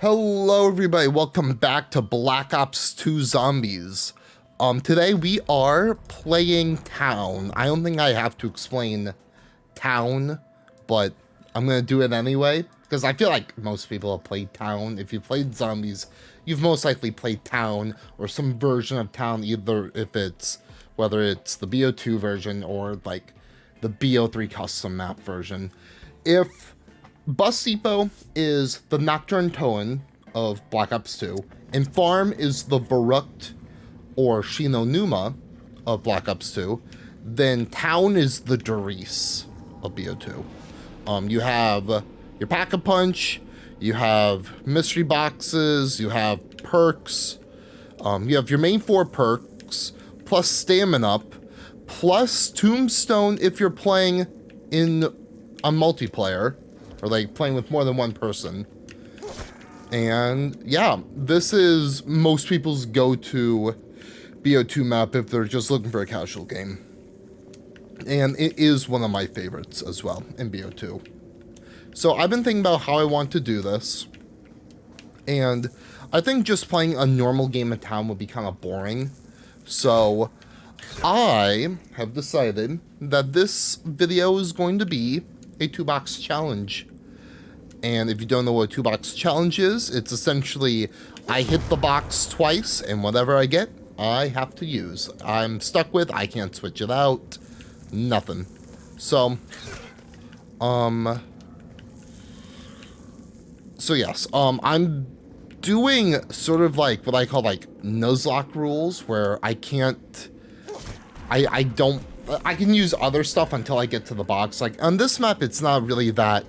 Hello everybody, welcome back to Black Ops 2 Zombies. Today we are playing Town. I don't think I have to explain Town, but I'm gonna do it anyway, because I feel like most people have played Town. If you've played Zombies, you've most likely played Town, or some version of Town, whether it's the BO2 version, or like the BO3 custom map version. If Bus Depot is the Nocturne Toan of Black Ops 2, and Farm is the Verrucht or Shinonuma of Black Ops 2, then Town is the Doris of BO2. You have your Pack-a-Punch, you have mystery boxes, you have perks, you have your main 4 perks, plus Stamina Up, plus Tombstone if you're playing on multiplayer, or like playing with more than one person. And yeah, this is most people's go-to BO2 map if they're just looking for a casual game. And it is one of my favorites as well in BO2. So I've been thinking about how I want to do this. And I think just playing a normal game of Town would be kind of boring. So I have decided that this video is going to be a 2-box challenge. And if you don't know what a 2-box challenge is, it's essentially I hit the box twice, and whatever I get, I have to use. I'm stuck with, I can't switch it out, nothing. So yes, I'm doing sort of like what I call like Nuzlocke rules, where I can't, I can use other stuff until I get to the box. Like on this map, it's not really that,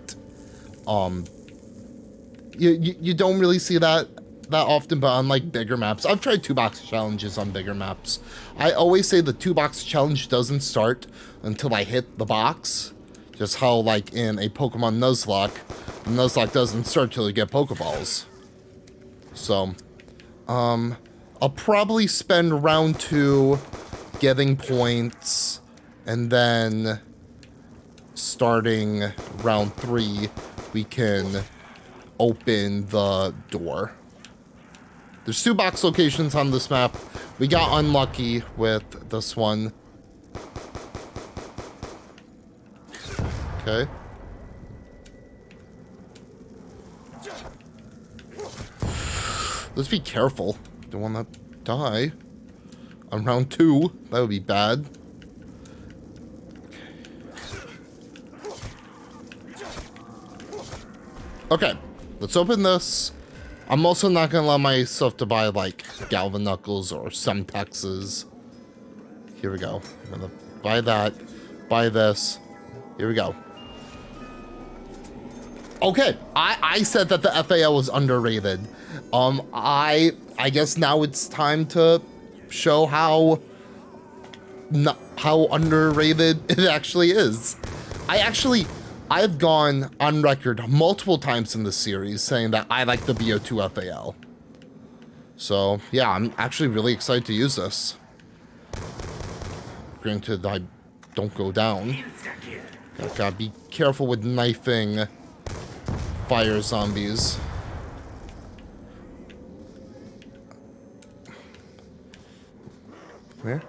you don't really see that often, but on like bigger maps, I've tried 2-box challenges on bigger maps. I always say the 2-box challenge doesn't start until I hit the box. Just how like in a Pokemon Nuzlocke, the Nuzlocke doesn't start till you get Pokeballs. So, I'll probably spend round 2 getting points, and then starting round 3, we can open the door. There's 2 box locations on this map. We got unlucky with this one. Okay. Let's be careful. Don't want to die on round 2. That would be bad. Okay, let's open this. I'm also not gonna allow myself to buy like Galvan Knuckles or Semtexes. Here we go. I'm gonna buy that, buy this. Here we go. Okay, I said that the FAL was underrated. I guess now it's time to show how underrated it actually is. I've gone on record multiple times in this series saying that I like the BO2 FAL. So, yeah, I'm actually really excited to use this. Granted, I don't go down. Gotta be careful with knifing fire zombies. Come here.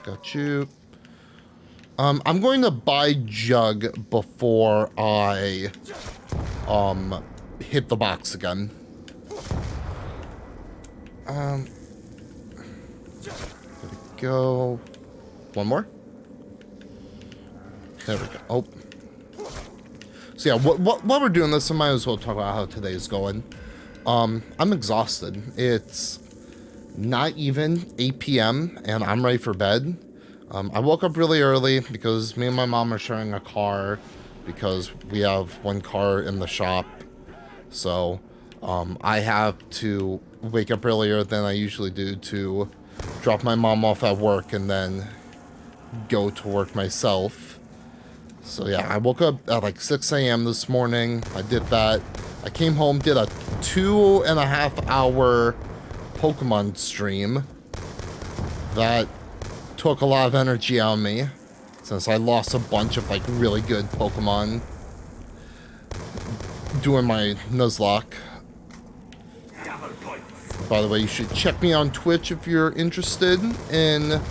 Got you. I'm going to buy Jug before I hit the box again. There we go. One more. There we go. Oh. So yeah, while we're doing this, I might as well talk about how today is going. I'm exhausted. It's not even 8 p.m. and I'm ready for bed. I woke up really early because me and my mom are sharing a car because we have one car in the shop. So I have to wake up earlier than I usually do to drop my mom off at work and then go to work myself. So yeah, I woke up at like 6 a.m. this morning. I did that. I came home, did a 2.5-hour Pokemon stream. That took a lot of energy out of me since I lost a bunch of like really good Pokemon doing my Nuzlocke. By the way, you should check me on Twitch if you're interested in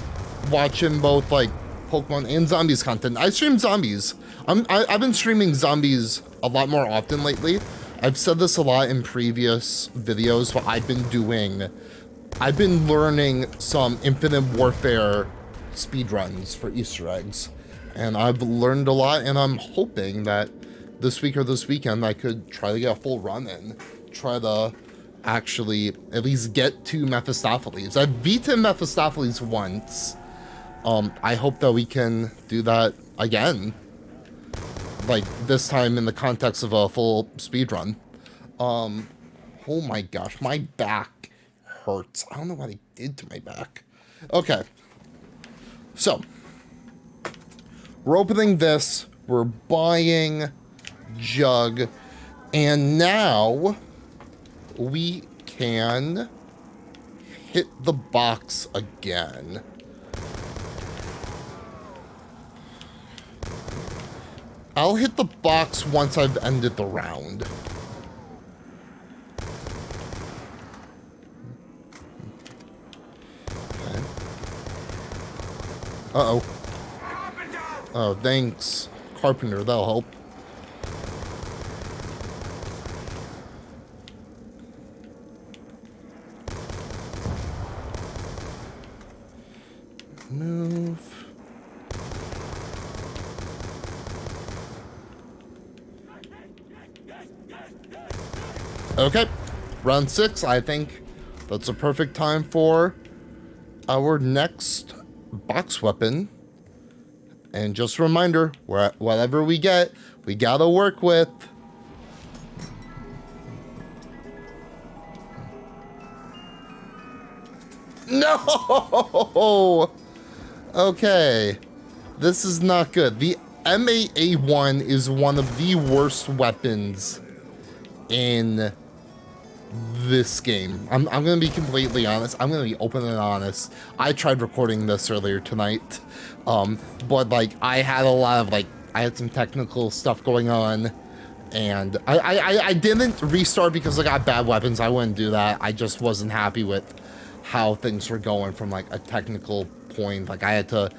watching both like Pokemon and zombies content. I stream zombies. I've been streaming zombies a lot more often lately. I've said this a lot in previous videos, but I've been learning some Infinite Warfare speedruns for Easter eggs. And I've learned a lot, and I'm hoping that this week or this weekend I could try to get a full run in. Try to actually at least get to Mephistopheles. I've beaten Mephistopheles once. I hope that we can do that again. Like, this time in the context of a full speedrun. Oh my gosh, my back hurts. I don't know what I did to my back. Okay. So, we're opening this, we're buying Jug, and now we can hit the box again. I'll hit the box once I've ended the round. Okay. Uh-oh. Oh, thanks, Carpenter. That'll help. Move. Okay, round 6, I think that's a perfect time for our next box weapon. And just a reminder, whatever we get, we gotta work with. No! Okay, this is not good. The MAA1 is one of the worst weapons in this game. I'm gonna be completely honest. I'm gonna be open and honest. I tried recording this earlier tonight, but like I had a lot of I had some technical stuff going on, and I didn't restart because I got bad weapons. I wouldn't do that. I just wasn't happy with how things were going from like a technical point. Like I had to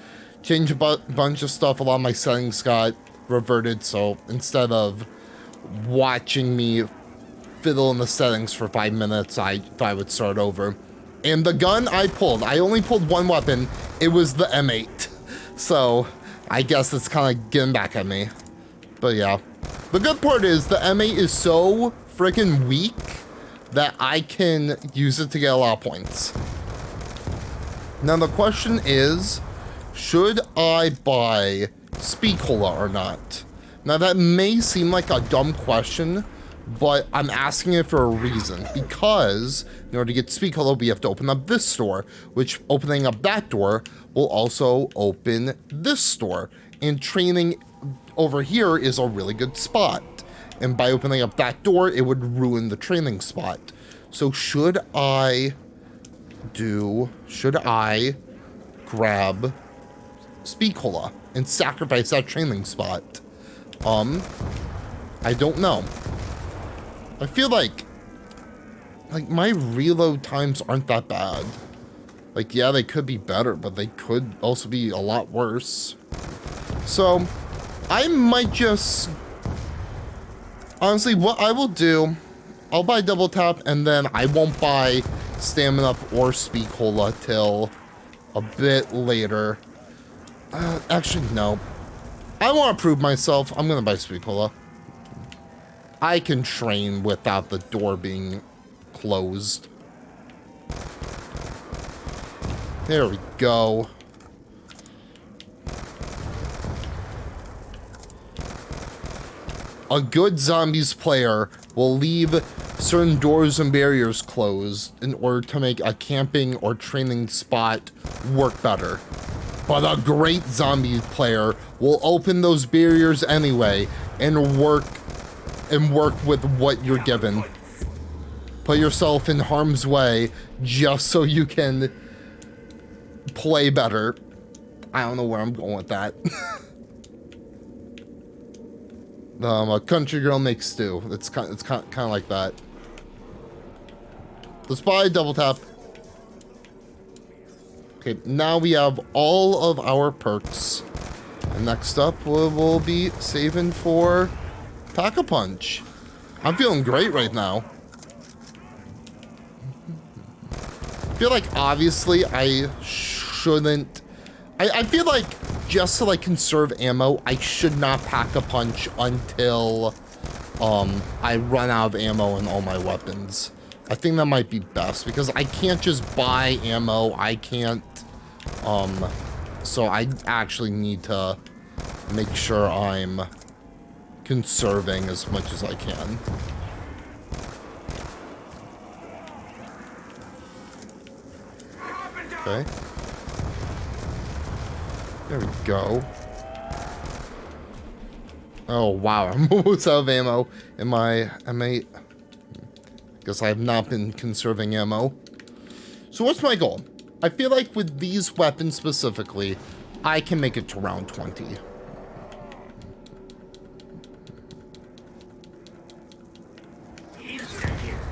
change a bunch of stuff. A lot of my settings got reverted, so instead of watching me fiddle in the settings for 5 minutes, I thought I would start over. And the gun I only pulled one weapon. It was the M8. So I guess it's kind of getting back at me. But yeah. The good part is the M8 is so freaking weak that I can use it to get a lot of points. Now the question is, should I buy Speed Cola or not? Now that may seem like a dumb question, but I'm asking it for a reason, because in order to get Speed Cola, we have to open up this store, which opening up that door will also open this store. And training over here is a really good spot. And by opening up that door, it would ruin the training spot. So should I grab Speed Cola and sacrifice that training spot? I don't know. I feel like my reload times aren't that bad. Like, yeah, they could be better, but they could also be a lot worse. So, I might just... Honestly, what I will do, I'll buy Double Tap, and then I won't buy Stamina Up or Speed Cola till a bit later. Actually, no. I want to prove myself. I'm going to buy Speed Cola. I can train without the door being closed. There we go. A good zombies player will leave certain doors and barriers closed in order to make a camping or training spot work better. But a great zombie player will open those barriers anyway and work with what you're given. Put yourself in harm's way just so you can play better. I don't know where I'm going with that. A country girl makes stew. It's kind of like that. Let's buy double tap. Okay, now we have all of our perks. And next up, we'll be saving for Pack-a-Punch. I'm feeling great right now. I feel like, obviously, I shouldn't... I feel like, just to, like, conserve ammo, I should not Pack-a-Punch until, I run out of ammo in all my weapons. I think that might be best, because I can't just buy ammo. I can't, so I actually need to make sure I'm conserving as much as I can. Okay. There we go. Oh, wow. I'm almost out of ammo in my M8. Guess I have not been conserving ammo. So what's my goal? I feel like with these weapons specifically, I can make it to round 20.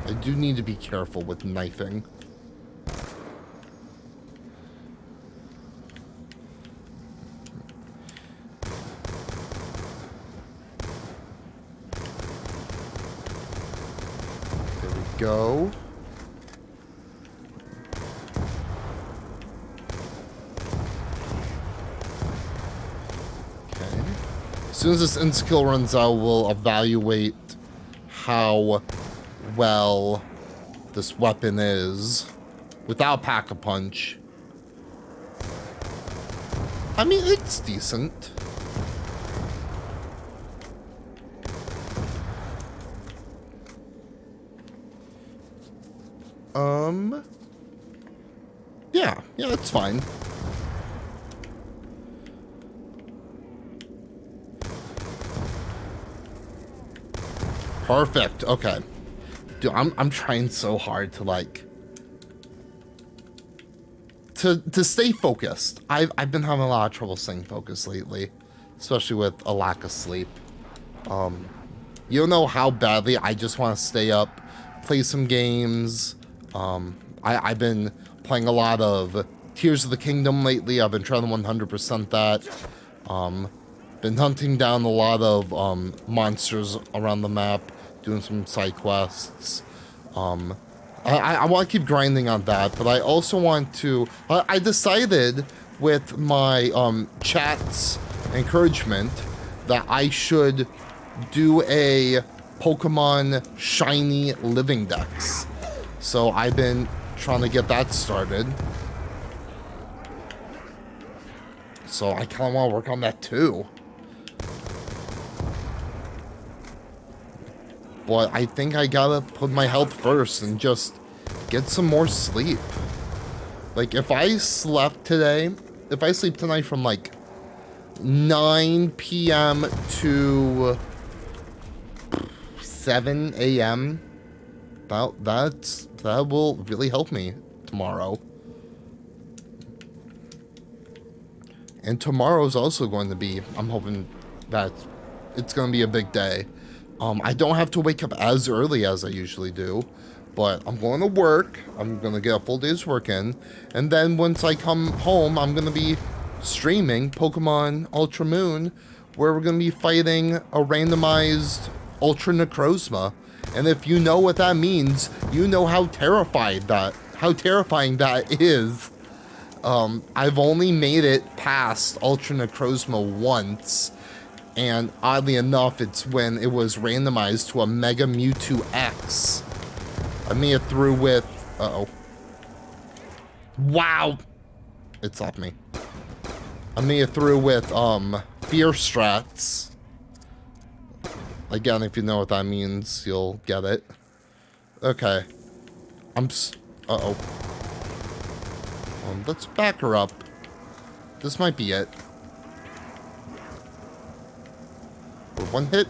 I do need to be careful with knifing. There we go. Okay. As soon as this insta-kill runs out, we'll evaluate how well this weapon is without Pack-a-Punch. I mean, it's decent. Yeah, it's fine. Perfect. Okay. Dude, I'm trying so hard to like to stay focused. I've been having a lot of trouble staying focused lately, especially with a lack of sleep. You don't know how badly I just want to stay up, play some games. I've been playing a lot of Tears of the Kingdom lately. I've been trying to 100% that. Been hunting down a lot of monsters around the map, doing some side quests. I want to keep grinding on that, but I also want to... I decided with my chat's encouragement that I should do a Pokemon Shiny Living Dex. So I've been trying to get that started. So I kind of want to work on that too. But I think I gotta put my health first and just get some more sleep. Like, if I slept today, if I sleep tonight from like 9 p.m. to 7 a.m., that will really help me tomorrow. And tomorrow's also going to be, I'm hoping that it's going to be a big day. I don't have to wake up as early as I usually do, but I'm going to work. I'm going to get a full day's work in. And then once I come home, I'm going to be streaming Pokemon Ultra Moon, where we're going to be fighting a randomized Ultra Necrozma. And if you know what that means, you know how terrifying that is. I've only made it past Ultra Necrozma once, and oddly enough, it's when it was randomized to a Mega Mewtwo X. I made it through with... Uh-oh. Wow! It stopped me. I made it through with, Fear Strats. Again, if you know what that means, you'll get it. Okay. Uh-oh. Let's back her up. This might be it. For one hit.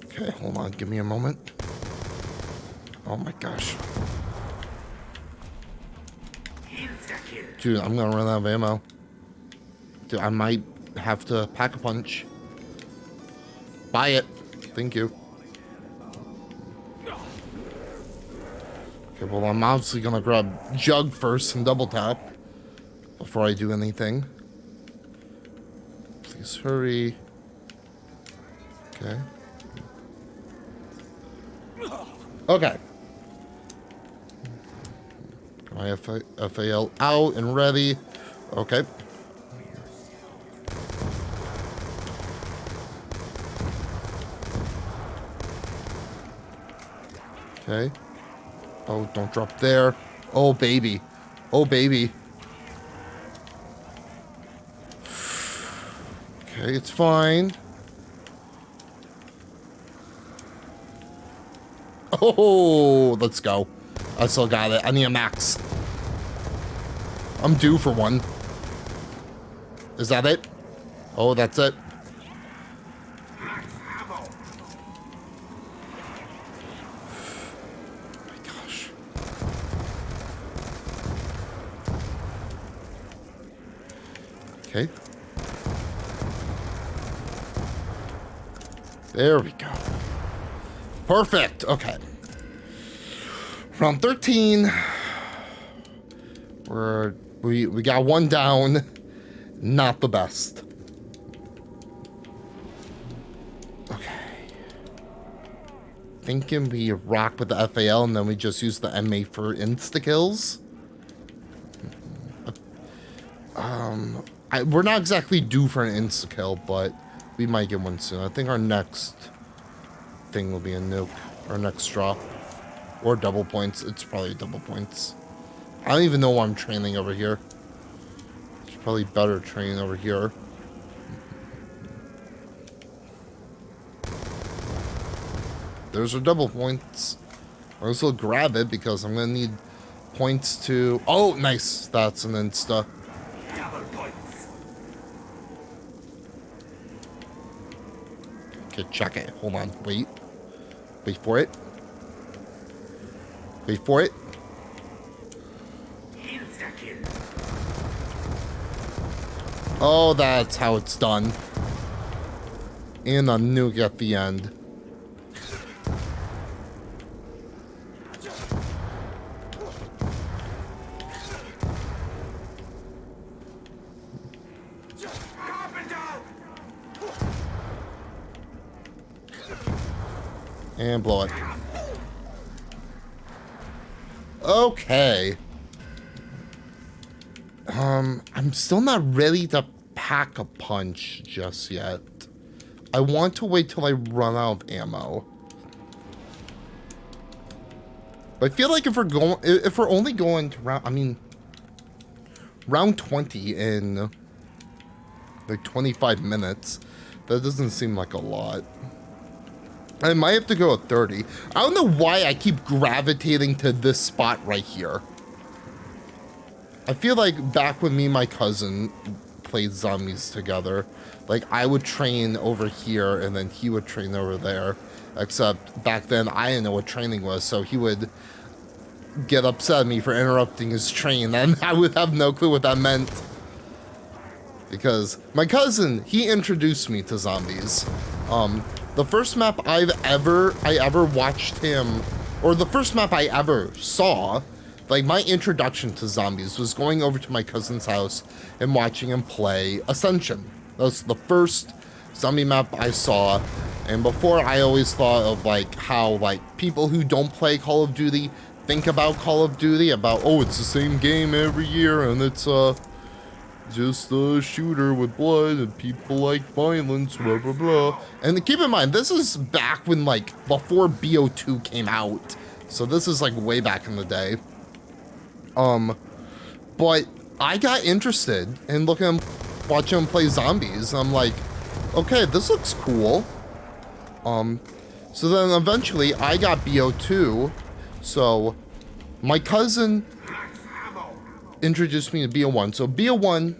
Okay, hold on. Give me a moment. Oh my gosh. Dude, I'm gonna run out of ammo. Dude, I might have to pack a punch. Buy it. Thank you. Okay, well, I'm obviously gonna grab Jug first and double tap before I do anything. Please hurry. Okay. Okay. My FAL out and ready. Okay. Okay. Oh, don't drop there. Oh, baby. Oh, baby. Okay, it's fine. Oh, let's go. I still got it. I need a max. I'm due for one. Is that it? Oh, that's it. Okay. There we go. Perfect. Okay. Round 13. We got one down. Not the best. Okay. Thinking we rock with the FAL and then we just use the MA for insta-kills. We're not exactly due for an insta-kill, but we might get one soon. I think our next thing will be a nuke. Our next drop. Or double points. It's probably double points. I don't even know why I'm training over here. It's probably better training over here. There's our double points. I'll also grab it because I'm going to need points to... Oh, nice. That's an insta. Okay, check it. Hold on. Wait. Wait for it. Wait for it. Oh, that's how it's done. And a nuke at the end. And blow it. Okay. I'm still not ready to pack a punch just yet. I want to wait till I run out of ammo. But I feel like if we're only going to round 20 in like 25 minutes, that doesn't seem like a lot. I might have to go at 30. I don't know why I keep gravitating to this spot right here. I feel like back when me and my cousin played zombies together, like I would train over here and then he would train over there. Except back then I didn't know what training was, so he would get upset at me for interrupting his train and I would have no clue what that meant. Because my cousin, he introduced me to zombies. The first map I ever watched him, or the first map I ever saw, like my introduction to zombies was going over to my cousin's house and watching him play Ascension. That was the first zombie map I saw. And before, I always thought of like how like people who don't play Call of Duty think about Call of Duty, about, oh, it's the same game every year and it's just a shooter with blood and people like violence, blah, blah, blah. And keep in mind, this is back when, like, before BO2 came out. So this is, like, way back in the day. But I got interested in watching him play zombies. And I'm like, okay, this looks cool. So then eventually I got BO2. So my cousin introduced me to BO1. So BO1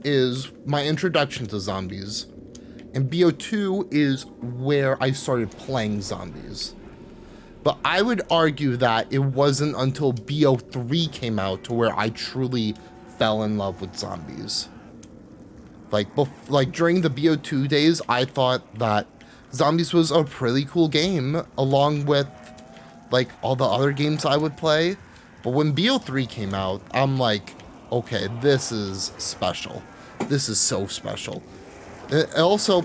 is my introduction to zombies, and BO2 is where I started playing zombies. But I would argue that it wasn't until BO3 came out to where I truly fell in love with zombies. Like during the BO2 days, I thought that Zombies was a pretty cool game, along with like all the other games I would play. But when BO3 came out, I'm like, okay, this is special. This is so special. And also,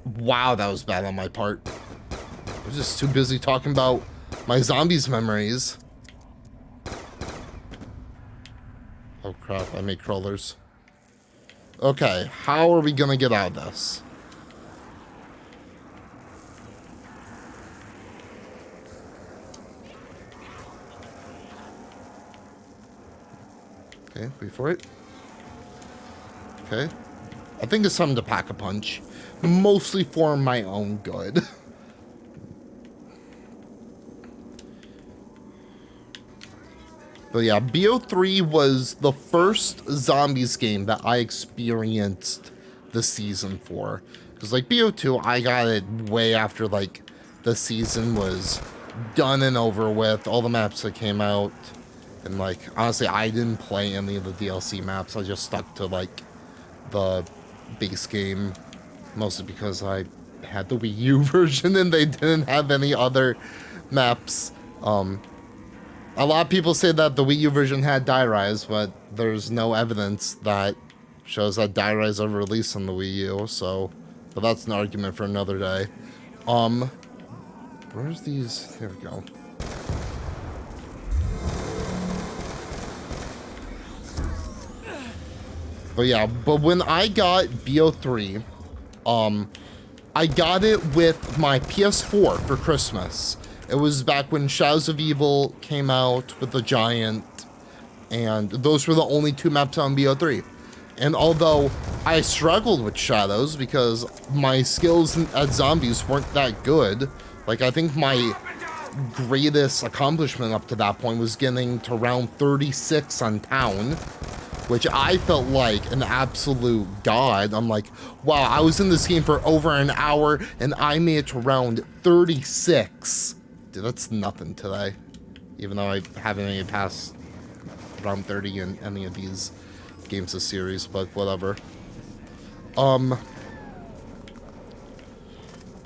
wow, that was bad on my part. I was just too busy talking about my Zombies memories. Oh crap, I made crawlers. Okay, how are we gonna get out of this? Okay, wait for it. Okay. I think it's time to pack a punch. Mostly for my own good. But yeah, BO3 was the first Zombies game that I experienced the season for. Because like BO2, I got it way after like the season was done and over with. All the maps that came out. And like, honestly, I didn't play any of the DLC maps. I just stuck to like the base game. Mostly because I had the Wii U version and they didn't have any other maps. A lot of people say that the Wii U version had Die Rise, but there's no evidence that shows that Die Rise ever released on the Wii U, so but that's an argument for another day. Where's these? There we go. But yeah, but when I got BO3, I got it with my PS4 for Christmas. It was back when Shadows of Evil came out with the Giant, and those were the only two maps on BO3. And although I struggled with Shadows because my skills at Zombies weren't that good, like I think my greatest accomplishment up to that point was getting to round 36 on Town, which I felt like an absolute god. I'm like, wow, I was in this game for over an hour and I made it to round 36. Dude, that's nothing today. Even though I haven't made it past round 30 in any of these games of series, but whatever. But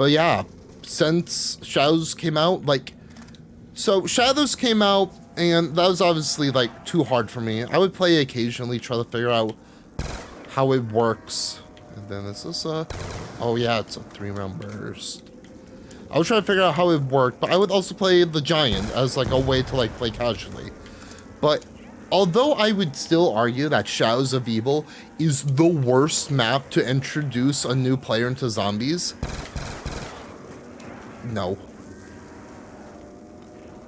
yeah, since Shadows came out, like, so Shadows came out, and that was obviously like too hard for me. I would play occasionally, try to figure out how it works. And then is this oh yeah, it's a 3-round burst. I was trying to figure out how it worked, but I would also play the Giant as like a way to like play casually. But although I would still argue that Shadows of Evil is the worst map to introduce a new player into Zombies, no.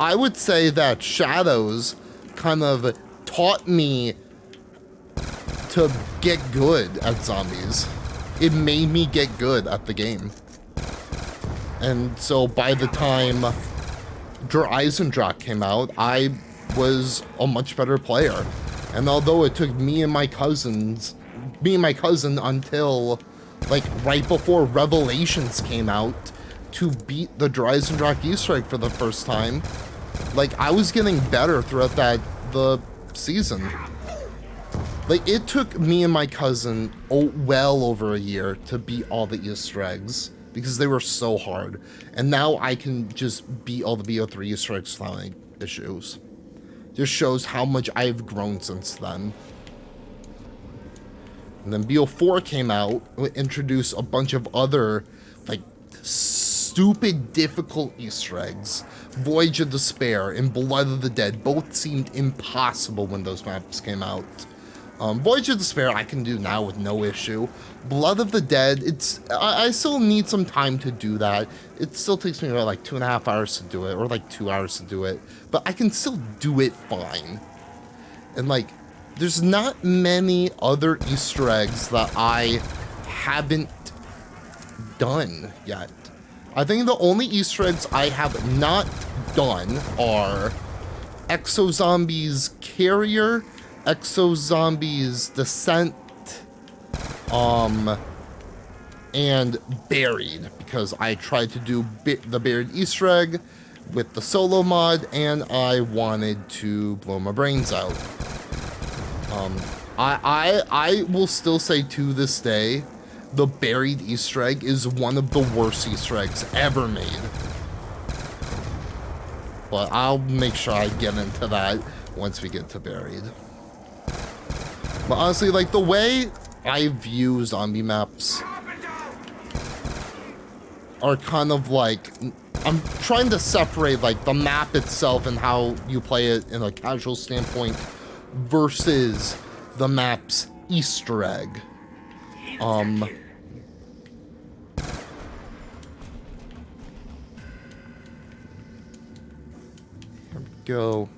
I would say that Shadows kind of taught me to get good at Zombies. It made me get good at the game. And so by the time Der Eisendrache came out, I was a much better player. And although it took me and my cousin until like right before Revelations came out to beat the Der Eisendrache Easter egg for the first time, like I was getting better throughout the season. Like it took me and my cousin well over a year to beat all the Easter eggs because they were so hard. And now I can just beat all the BO3 Easter eggs without any issues. Just shows how much I've grown since then. And then BO4 came out, introduced a bunch of other like stupid difficult Easter eggs. Voyage of Despair and Blood of the Dead both seemed impossible when those maps came out. Voyage of Despair I can do now with no issue. Blood of the Dead, I still need some time to do that. It still takes me about like 2.5 hours to do it, or like 2 hours to do it, but I can still do it fine. And like, there's not many other Easter eggs that I haven't done yet. I think the only Easter eggs I have not done are Exo-Zombies Carrier, Exo-Zombies Descent, and buried, because I tried to do the buried Easter egg with the solo mod, and I wanted to blow my brains out. I will still say to this day, the buried Easter egg is one of the worst Easter eggs ever made. But I'll make sure I get into that once we get to buried. But honestly, like, the way I view zombie maps are kind of like, I'm trying to separate like the map itself and how you play it in a casual standpoint versus the map's Easter egg. Here we go.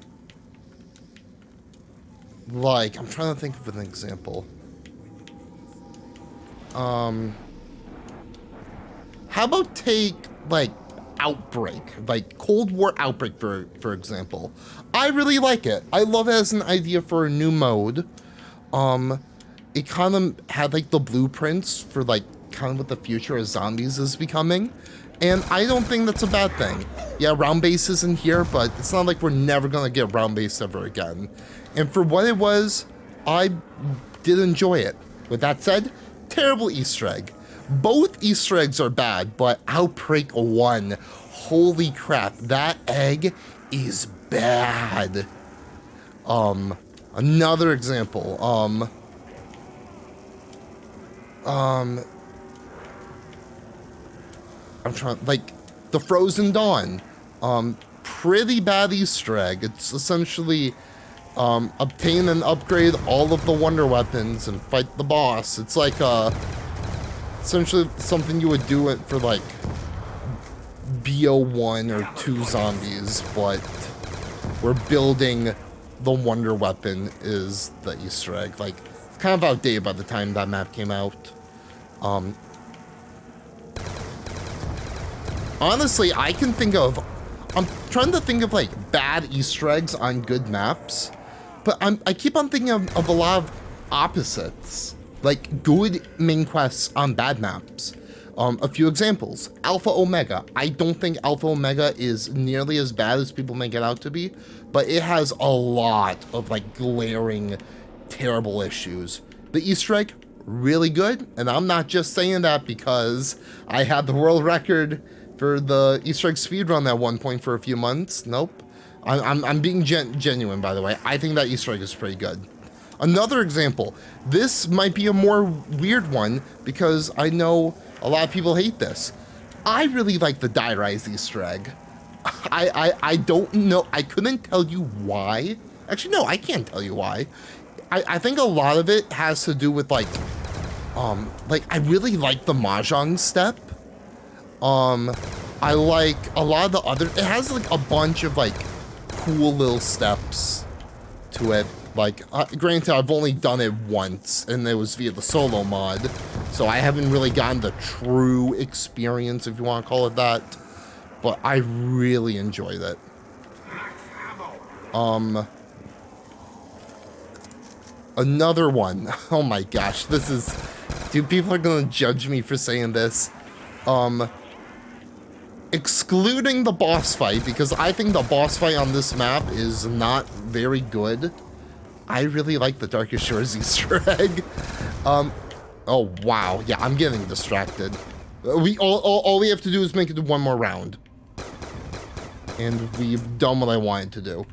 Like, I'm trying to think of an example. How about take, like, Outbreak, like Cold War Outbreak, for example. I really like it. I love it as an idea for a new mode. It kind of had, like, the blueprints for, like, kind of what the future of zombies is becoming. And I don't think that's a bad thing. Yeah, round base isn't here, but it's not like we're never going to get round base ever again. And for what it was, I did enjoy it. With that said, terrible Easter egg. Both Easter eggs are bad, but Outbreak 1, holy crap, that egg is bad. Another example, I'm trying, like, the Frozen Dawn, pretty bad Easter egg. It's essentially, obtain and upgrade all of the wonder weapons and fight the boss. It's like, essentially something you would do it for, like, BO1 or 2 zombies, but we're building the wonder weapon is the Easter egg. Like, it's kind of outdated by the time that map came out. Honestly, I can think of, I'm trying to think of, like, bad Easter eggs on good maps, but I keep on thinking of a lot of opposites. Like, good main quests on bad maps. A few examples. Alpha Omega. I don't think Alpha Omega is nearly as bad as people make it out to be, but it has a lot of, like, glaring, terrible issues. The Easter egg, really good, and I'm not just saying that because I had the world record for the Easter egg speedrun at one point for a few months. Nope. I'm being genuine, by the way. I think that Easter egg is pretty good. Another example, this might be a more weird one because I know a lot of people hate this. I really like the Die Rise Easter egg. I don't know, I couldn't tell you why. Actually, no, I can't tell you why. I think a lot of it has to do with, like, I really like the Mahjong step. I like a lot of the other, it has, like, a bunch of, like, cool little steps to it. Like, granted, I've only done it once, and it was via the solo mod, so I haven't really gotten the true experience, if you want to call it that, but I really enjoyed it. Another one, oh my gosh, this is, dude, people are gonna judge me for saying this. Excluding the boss fight, because I think the boss fight on this map is not very good. I really like the Darkest Shores Easter egg. Oh wow, yeah, I'm getting distracted. All we have to do is make it to one more round, and we've done what I wanted to do.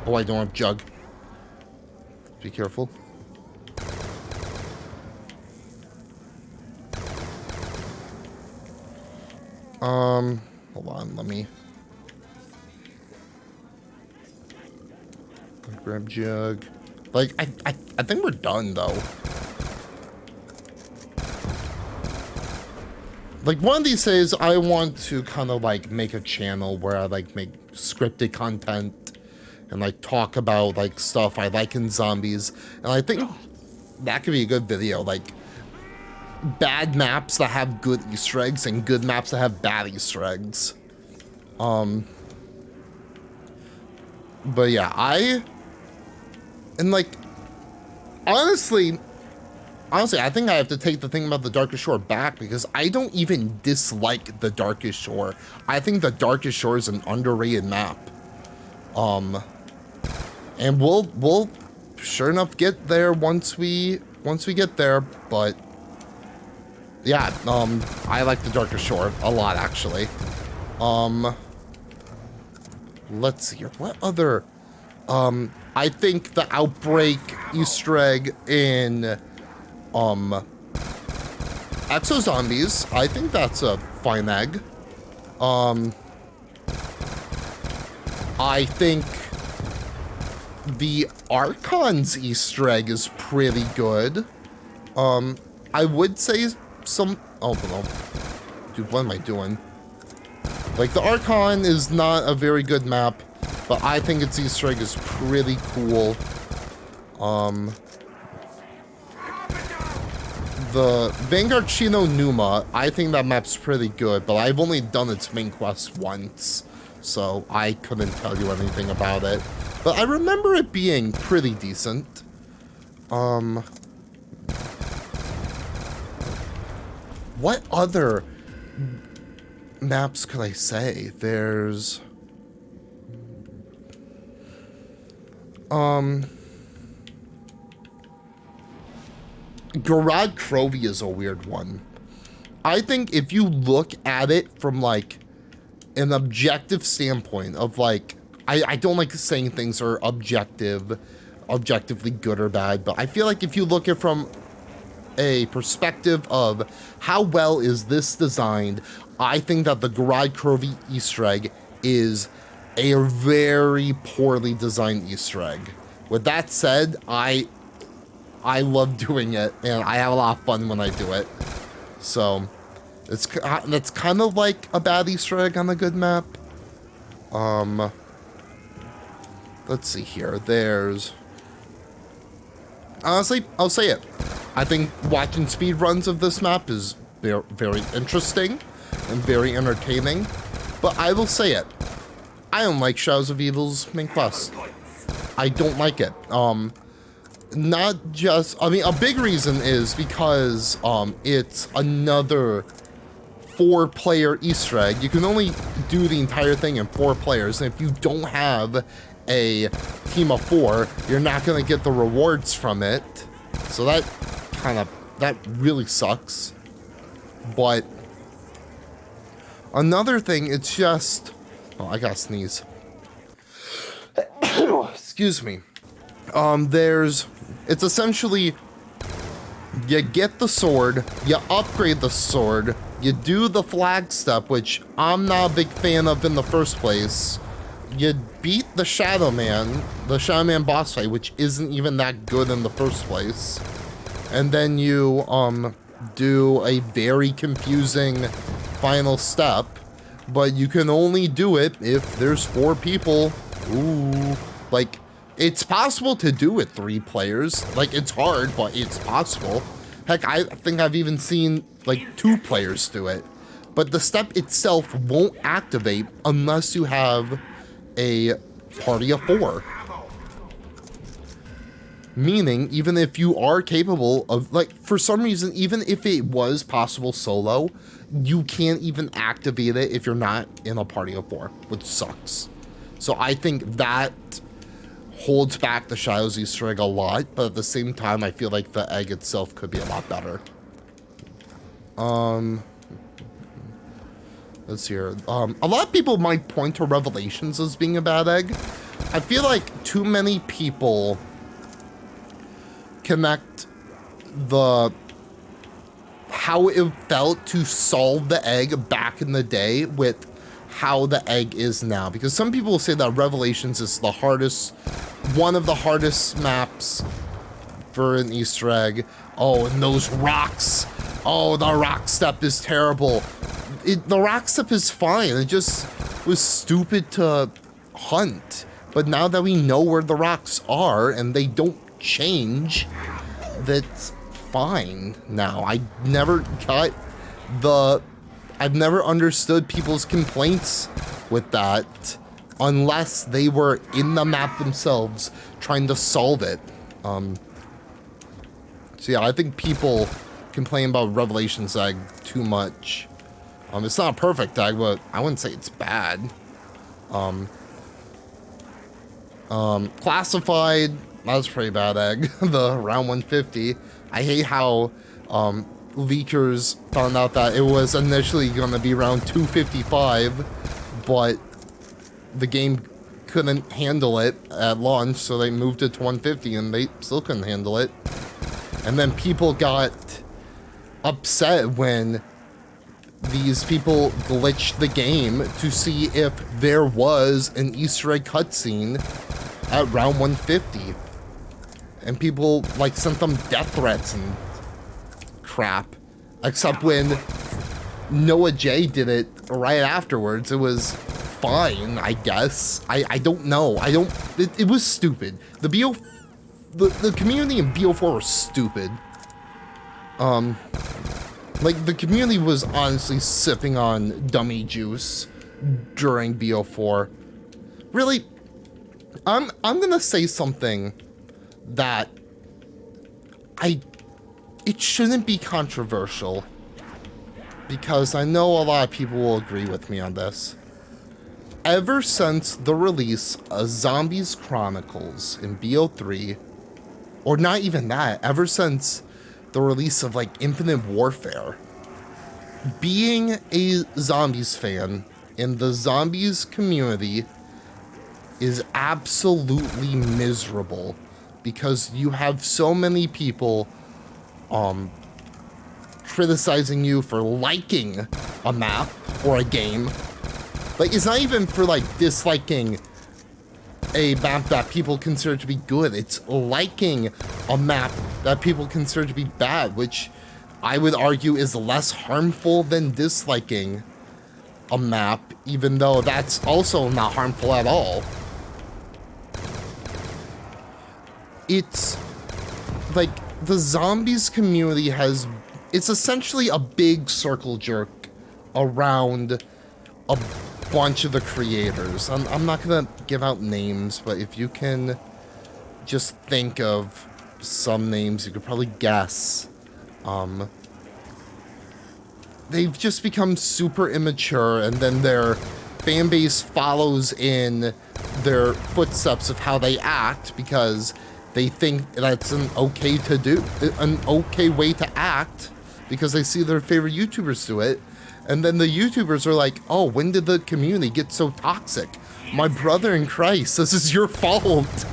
Oh, I don't have Jug. Be careful. Hold on, let me grab Jug. Like, I think we're done, though. Like, one of these days, I want to kind of, like, make a channel where I, like, make scripted content and, like, talk about, like, stuff I like in zombies. And I think that could be a good video. Like, bad maps that have good Easter eggs and good maps that have bad Easter eggs. But yeah, honestly, I think I have to take the thing about the Darkest Shore back, because I don't even dislike the Darkest Shore. I think the Darkest Shore is an underrated map. And we'll sure enough get there once we get there, but yeah, I like the Darkest Shore a lot, actually. Let's see here. What other, I think the Outbreak Easter egg in Exo Zombies, I think that's a fine egg. I think the Archon's Easter egg is pretty good. I would say some, oh no, dude, what am I doing? Like, the Archon is not a very good map, but I think its Easter egg is pretty cool. The Vanguard Chino Numa, I think that map's pretty good, but I've only done its main quest once, so I couldn't tell you anything about it. But I remember it being pretty decent. What other maps could I say? There's... Garad Crovy is a weird one. I think if you look at it from, like, an objective standpoint of, like, I don't like saying things are objectively good or bad, but I feel like if you look at it from a perspective of how well is this designed, I think that the Garad Crovy Easter egg is a very poorly designed Easter egg. With that said, I love doing it, and I have a lot of fun when I do it. So, that's kind of like a bad Easter egg on a good map. Let's see here. There's... Honestly, I'll say it. I think watching speedruns of this map is very interesting and very entertaining. But I will say it. I don't like Shadows of Evil's main quest. I don't like it. Not just... I mean, a big reason is because it's another 4-player Easter egg. You can only do the entire thing in 4 players, and if you don't have a team of 4, you're not going to get the rewards from it. So that really sucks. But another thing, it's just... Oh, I gotta sneeze. Excuse me. It's essentially, you get the sword, you upgrade the sword, you do the flag step, which I'm not a big fan of in the first place. You beat the Shadow Man boss fight, which isn't even that good in the first place. And then you do a very confusing final step, but you can only do it if there's 4 people. Ooh, like, it's possible to do with 3 players. Like, it's hard, but it's possible. Heck, I think I've even seen, like, 2 players do it. But the step itself won't activate unless you have a party of 4. Meaning, even if you are capable of, like, for some reason, even if it was possible solo, you can't even activate it if you're not in a party of 4, which sucks. So I think that holds back the Shadows Easter egg a lot, but at the same time, I feel like the egg itself could be a lot better. Let's see here. A lot of people might point to Revelations as being a bad egg. I feel like too many people connect how it felt to solve the egg back in the day with how the egg is now, because some people will say that Revelations is one of the hardest maps for an Easter egg. Oh, and those rocks. Oh, the rock step is terrible. The rock step is fine. It just was stupid to hunt. But now that we know where the rocks are and they don't change, that's fine now. I've never understood people's complaints with that unless they were in the map themselves trying to solve it. So yeah, I think people complain about Revelations Egg too much. It's not a perfect egg, but I wouldn't say it's bad. Classified, that's a pretty bad egg. The round 150. I hate how leakers found out that it was initially going to be around 255, but the game couldn't handle it at launch, so they moved it to 150, and they still couldn't handle it. And then people got upset when these people glitched the game to see if there was an Easter egg cutscene at round 150. And people, like, sent them death threats and crap. Except when Noah J did it right afterwards, it was fine, I guess. I don't know. It was stupid. The community in BO4 was stupid. Like, the community was honestly sipping on dummy juice during BO4. Really, I'm gonna say something that it shouldn't be controversial, because I know a lot of people will agree with me on this. Ever since the release of Zombies Chronicles in BO3, or not even that, ever since the release of, like, Infinite Warfare, being a Zombies fan in the Zombies community is absolutely miserable, because you have so many people criticizing you for liking a map or a game. Like, it's not even for, like, disliking a map that people consider to be good. It's liking a map that people consider to be bad, which I would argue is less harmful than disliking a map, even though that's also not harmful at all. It's like the Zombies community it's essentially a big circle jerk around a bunch of the creators. I'm not gonna give out names, but if you can just think of some names, you could probably guess. They've just become super immature, and then their fan base follows in their footsteps of how they act, because they think that's an okay way to act, because they see their favorite YouTubers do it. And then the YouTubers are like, oh, when did the community get so toxic? My brother in Christ, this is your fault.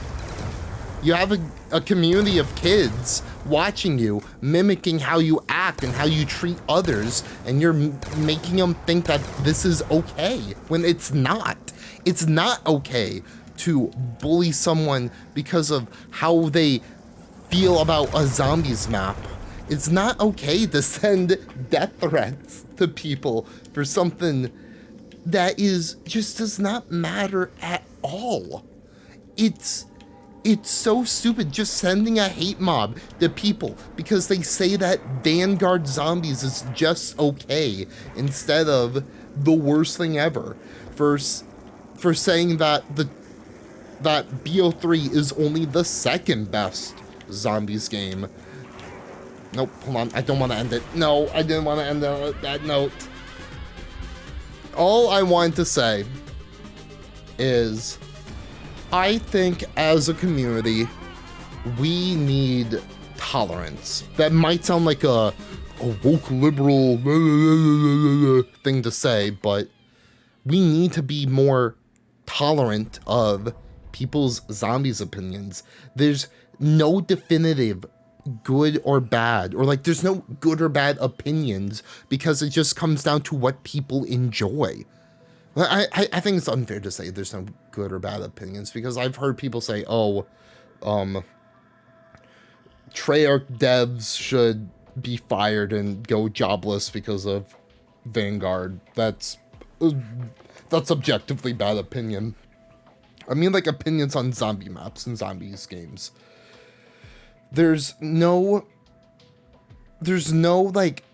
You have a community of kids watching you, mimicking how you act and how you treat others, and you're making them think that this is okay, when it's not. It's not okay to bully someone because of how they feel about a Zombies map. It's not okay to send death threats to people for something that just does not matter at all. It's so stupid, just sending a hate mob to people because they say that Vanguard Zombies is just okay, instead of the worst thing ever, for saying that that BO3 is only the second best Zombies game. Nope, hold on, I don't want to end it. No, I didn't want to end on that note. All I wanted to say is, I think as a community, we need tolerance. That might sound like a woke liberal thing to say, but we need to be more tolerant of people's Zombies opinions. There's no definitive good or bad, or like there's no good or bad opinions, because it just comes down to what people enjoy. I think it's unfair to say there's no good or bad opinions, because I've heard people say, oh, Treyarch devs should be fired and go jobless because of Vanguard. That's objectively bad opinion. I mean, like, opinions on zombie maps and Zombies games. There's no there's no like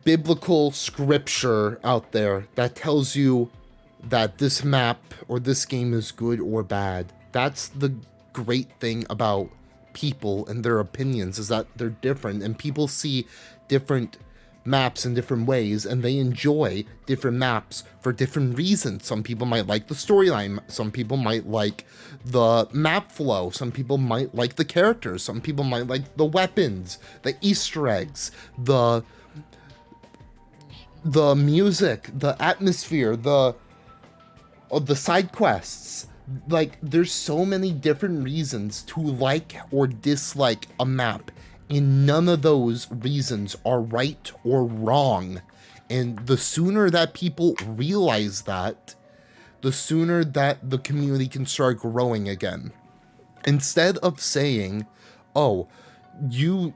biblical scripture out there that tells you that this map or this game is good or bad. That's the great thing about people and their opinions, is that they're different, and people see different maps in different ways, and they enjoy different maps for different reasons. Some people might like the storyline, some people might like the map flow, some people might like the characters, some people might like the weapons, the Easter eggs, the music, the atmosphere, the side quests. Like, there's so many different reasons to like or dislike a map, and none of those reasons are right or wrong. And the sooner that people realize that, the sooner that the community can start growing again. Instead of saying, oh, you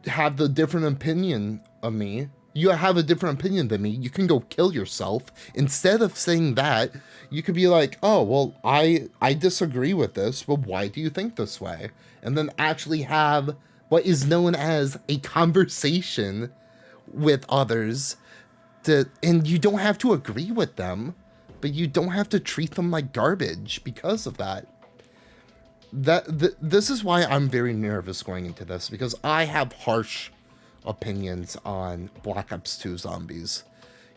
have the different opinion of me, you have a different opinion than me, you can go kill yourself. Instead of saying that, you could be like, oh, well, I disagree with this, but why do you think this way? And then actually have what is known as a conversation with others, and you don't have to agree with them, but you don't have to treat them like garbage because of that. This is why I'm very nervous going into this, because I have harsh opinions on Black Ops 2 Zombies.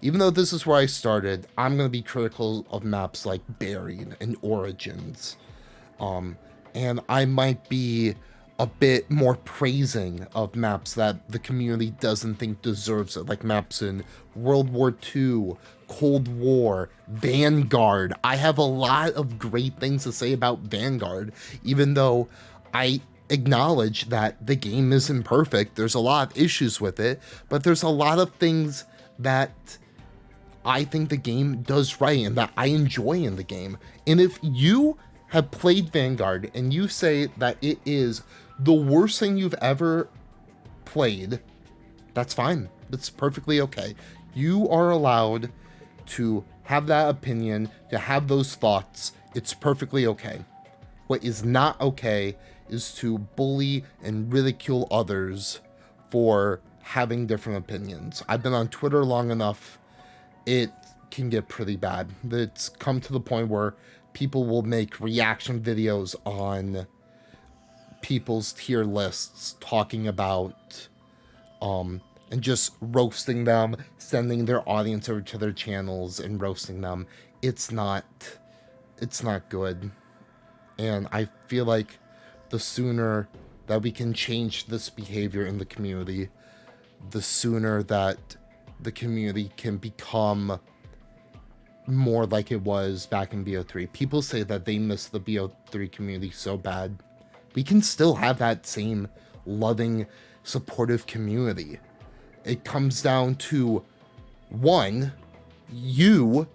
Even though this is where I started, I'm going to be critical of maps like Buried and Origins. And I might be a bit more praising of maps that the community doesn't think deserves it, like maps in World War II, Cold War, Vanguard. I have a lot of great things to say about Vanguard, even though I acknowledge that the game isn't perfect. There's a lot of issues with it, but there's a lot of things that I think the game does right and that I enjoy in the game. And if you have played Vanguard and you say that it is the worst thing you've ever played, that's fine. It's perfectly okay. You are allowed to have that opinion, to have those thoughts. It's perfectly okay. What is not okay is to bully and ridicule others for having different opinions. I've been on Twitter long enough. It can get pretty bad. It's come to the point where people will make reaction videos on people's tier lists talking about and just roasting them, sending their audience over to their channels and roasting them. It's not good. And I feel like the sooner that we can change this behavior in the community, the sooner that the community can become more like it was back in BO3. People say that they miss the BO3 community so bad. We can still have that same loving, supportive community. It comes down to, one, you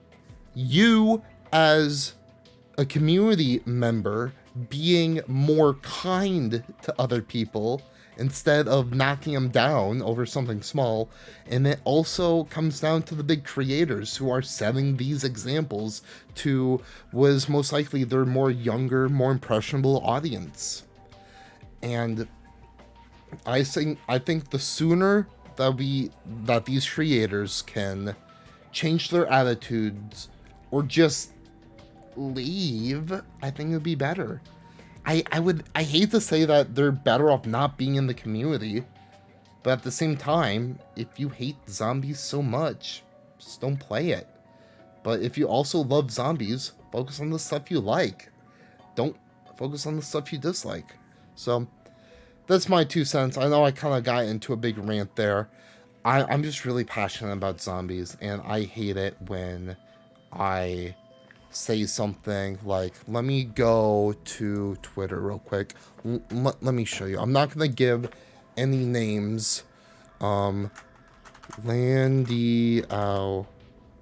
as a community member being more kind to other people instead of knocking them down over something small. And it also comes down to the big creators who are setting these examples to what is most likely their more younger, more impressionable audience. And I think the sooner that these creators can change their attitudes or just leave, I think it would be better. I hate to say that they're better off not being in the community, but at the same time, if you hate zombies so much, just don't play it. But if you also love zombies, focus on the stuff you like. Don't focus on the stuff you dislike. So that's my 2 cents. I know I kind of got into a big rant there. I'm just really passionate about zombies, and I hate it when I say something like, let me go to Twitter real quick. Let me show you. I'm not going to give any names. Lan-D-ow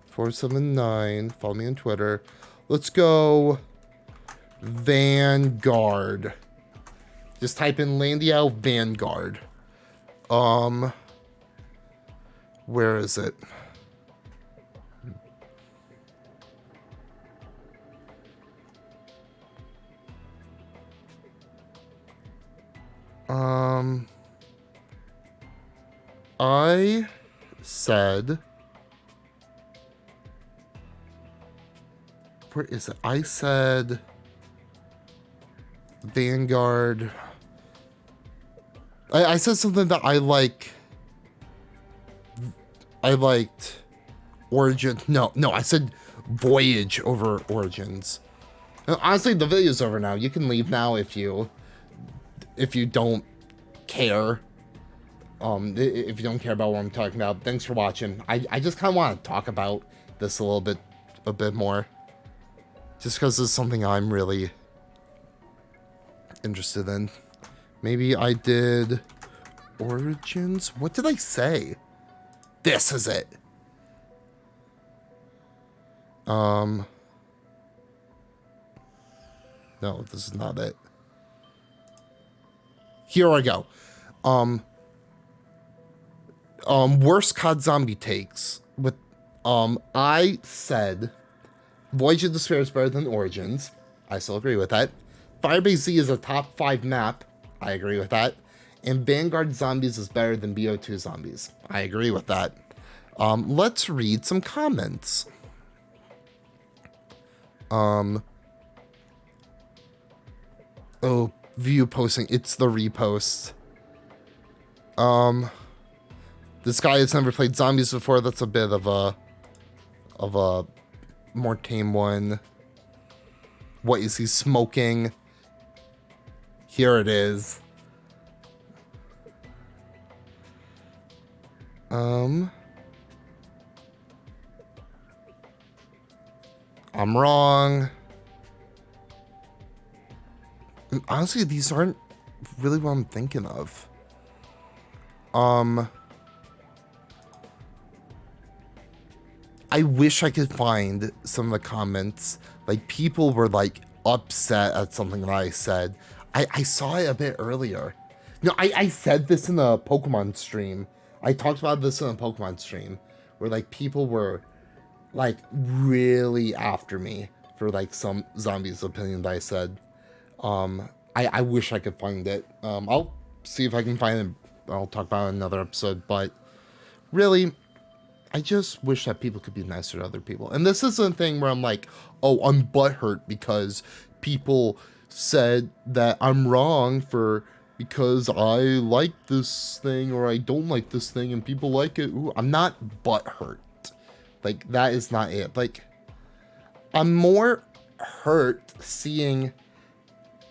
479. Follow me on Twitter. Let's go Vanguard. Just type in Lan-D-ow Vanguard. Where is it? I said, where is it? I said Vanguard. I said something that I liked Origin. No, I said Voyage over Origins. Honestly, the video's over now. You can leave now if you don't care. If you don't care about what I'm talking about. Thanks for watching. I just kind of want to talk about this a bit more. Just because it's something I'm really interested in. Maybe I did Origins? What did I say? This is it. No, this is not it. Here I go. Worst COD zombie takes. With I said Voyage of Despair is better than Origins. I still agree with that. Firebase Z is a top 5 map. I agree with that. And Vanguard Zombies is better than BO2 Zombies. I agree with that. Let's read some comments. Oh, view posting. It's the repost. This guy has never played zombies before. That's a bit of a more tame one. What is he smoking? Here it is. I'm wrong. Honestly, these aren't really what I'm thinking of. I wish I could find some of the comments. Like, people were, like, upset at something that I said. I saw it a bit earlier. No, I said this in a Pokemon stream. I talked about this in a Pokemon stream. Where, like, people were, like, really after me for, like, some zombies opinion that I said. I wish I could find it. I'll see if I can find it. I'll talk about it in another episode. But, really, I just wish that people could be nicer to other people. And this isn't a thing where I'm like, oh, I'm butthurt because people said that I'm wrong because I like this thing or I don't like this thing and people like it. Ooh, I'm not butthurt. Like, that is not it. Like, I'm more hurt seeing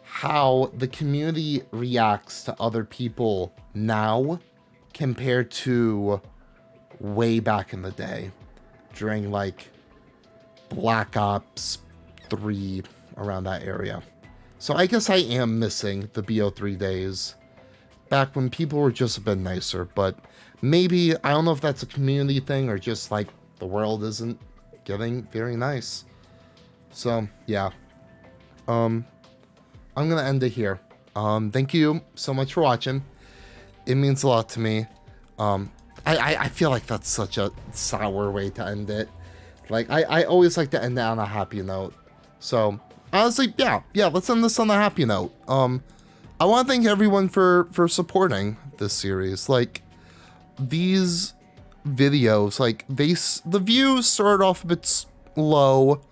how the community reacts to other people now compared to way back in the day during like Black Ops 3, around that area. So I guess I am missing the BO3 days back when people were just a bit nicer, but maybe, I don't know if that's a community thing or just like the world isn't getting very nice. So yeah, I'm gonna end it here. Thank you so much for watching. It means a lot to me. I feel like that's such a sour way to end it. Like, I always like to end it on a happy note. So, honestly, yeah, let's end this on a happy note. I want to thank everyone for supporting this series. Like, these videos, like, the views started off a bit low,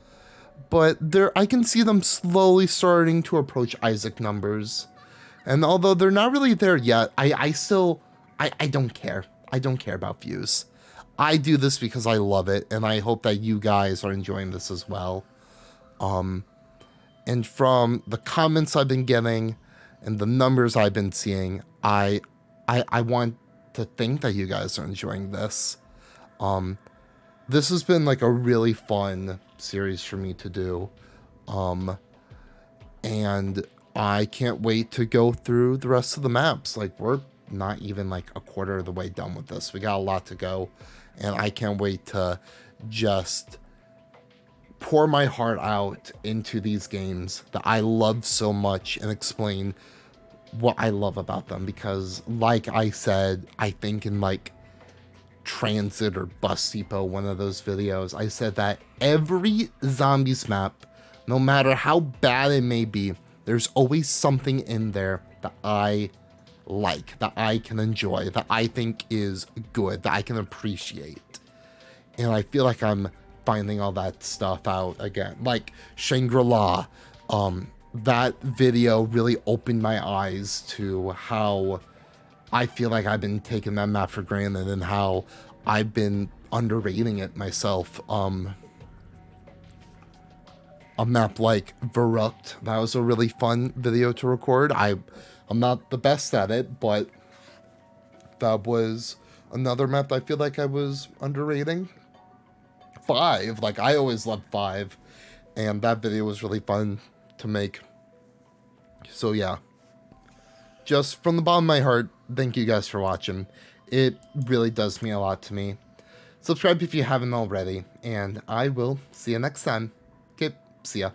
but I can see them slowly starting to approach Isaac numbers. And although they're not really there yet, I still don't care. I don't care about views. I do this because I love it, and I hope that you guys are enjoying this as well. And from the comments I've been getting and the numbers I've been seeing, I want to think that you guys are enjoying this. This has been like a really fun series for me to do. And I can't wait to go through the rest of the maps. Like, we're not even like a quarter of the way done with this. We got a lot to go, and I can't wait to just pour my heart out into these games that I love so much and explain what I love about them. Because like I said, I think in like Transit or Bus Depot, one of those videos, I said that every zombies map, no matter how bad it may be, there's always something in there that I like, that I can enjoy, that I think is good, that I can appreciate. And I feel like I'm finding all that stuff out again. Like Shangri-La, that video really opened my eyes to how I feel like I've been taking that map for granted and how I've been underrating it myself. A map like Verrucht, that was a really fun video to record. I'm not the best at it, but that was another map I feel like I was underrating. 5, like I always loved 5, and that video was really fun to make. So yeah, just from the bottom of my heart, thank you guys for watching. It really does mean a lot to me. Subscribe if you haven't already, and I will see you next time. Okay, see ya.